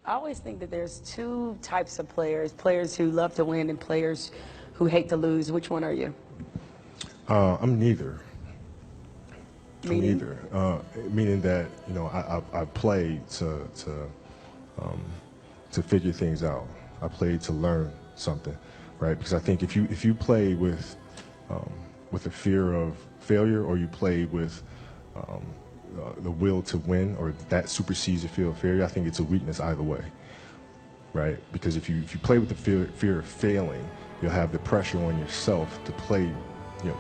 I always think that there's two types of players: players who love to win and players who hate to lose. Which one are you? I'm neither. I'm Meaning? neither. Meaning that I play to figure things out. I play to learn something, right? Because I think if you play with a fear of failure, or you play with the will to win, or that supersedes the fear of failure, I think it's a weakness either way, right? Because if you play with the fear of failing, you'll have the pressure on yourself to play,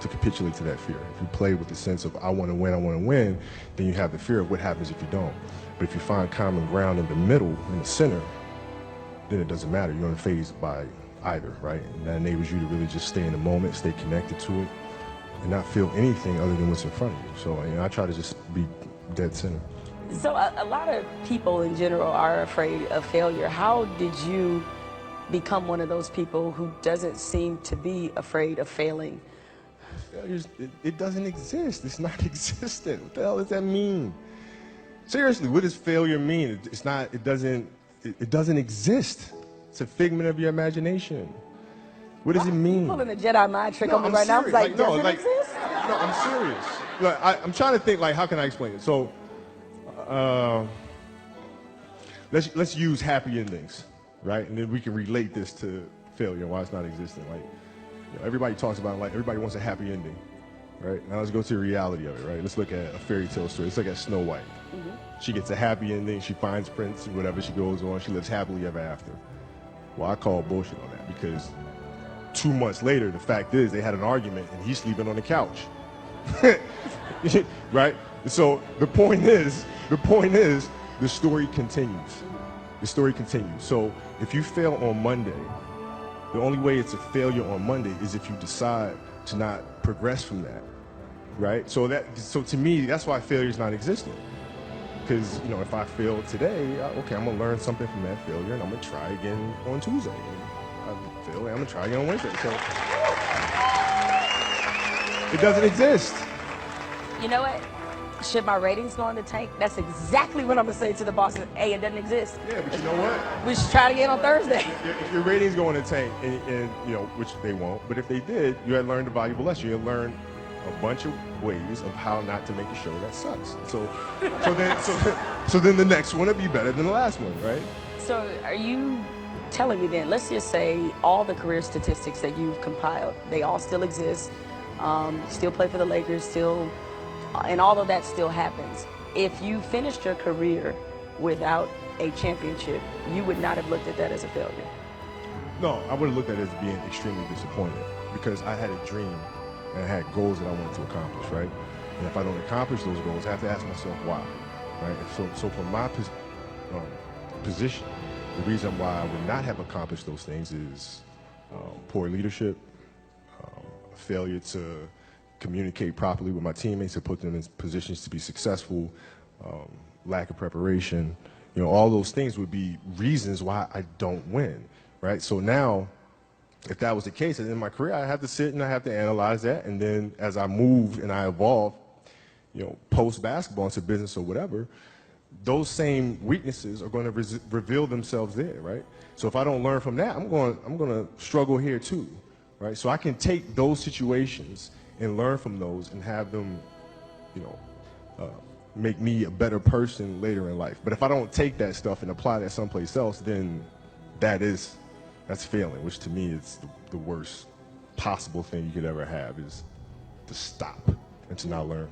to capitulate to that fear. If you play with the sense of I want to win, then you have the fear of what happens if you don't. But if you find common ground in the middle, in the center, then it doesn't matter. You're unfazed by either, right? And that enables you to really just stay in the moment, stay connected to it, and not feel anything other than what's in front of you. So I try to just be dead center. So a lot of people in general are afraid of failure. How did you become one of those people who doesn't seem to be afraid of failing? It doesn't exist. It's not existent. What the hell does that mean? Seriously, what does failure mean? It doesn't exist. It's a figment of your imagination. What does it mean? You're pulling a Jedi mind trick on me right now. I was serious. like, does it exist? No, I'm serious. I'm trying to think, how can I explain it? So, let's use happy endings, right? And then we can relate this to failure and why it's not existent. Everybody talks about everybody wants a happy ending, right? Now let's go to the reality of it, right? Let's look at a fairy tale story. Let's look at Snow White. Mm-hmm. She gets a happy ending. She finds Prince, whatever. She goes on. She lives happily ever after. Well, I call bullshit on that, because 2 months later, the fact is they had an argument and he's sleeping on the couch. Right? So the point is, the story continues. The story continues. So if you fail on Monday, the only way it's a failure on Monday is if you decide to not progress from that, right? So to me, that's why failure is not existent. Because if I fail today, okay, I'm gonna learn something from that failure, and I'm gonna try again on Tuesday. And I fail, and I'm gonna try again on Wednesday. So it doesn't exist. You know what? Should my ratings go in the tank? That's exactly what I'm gonna say to the bosses. Hey, it doesn't exist. Yeah, but you know what? We should try it again on Thursday. If your ratings go in the tank, and which they won't, but if they did, you had learned a valuable lesson. You had learned a bunch of ways of how not to make a show that sucks. So then the next one will be better than the last one, right? So are you telling me then, let's just say all the career statistics that you've compiled, they all still exist, still play for the Lakers, and all of that still happens. If you finished your career without a championship, you would not have looked at that as a failure? No, I would have looked at it as being extremely disappointed, because I had a dream and I had goals that I wanted to accomplish, right? And if I don't accomplish those goals, I have to ask myself why, right? And so from my position, the reason why I would not have accomplished those things is poor leadership, failure to communicate properly with my teammates to put them in positions to be successful, lack of preparation. All those things would be reasons why I don't win, right? So now, if that was the case, in my career, I have to sit and I have to analyze that, and then as I move and I evolve, post basketball into business or whatever, those same weaknesses are going to reveal themselves there, right? So if I don't learn from that, I'm going to struggle here too, right? So I can take those situations and learn from those and have them, make me a better person later in life. But if I don't take that stuff and apply that someplace else, then that's failing, which to me is the worst possible thing you could ever have, is to stop and to not learn.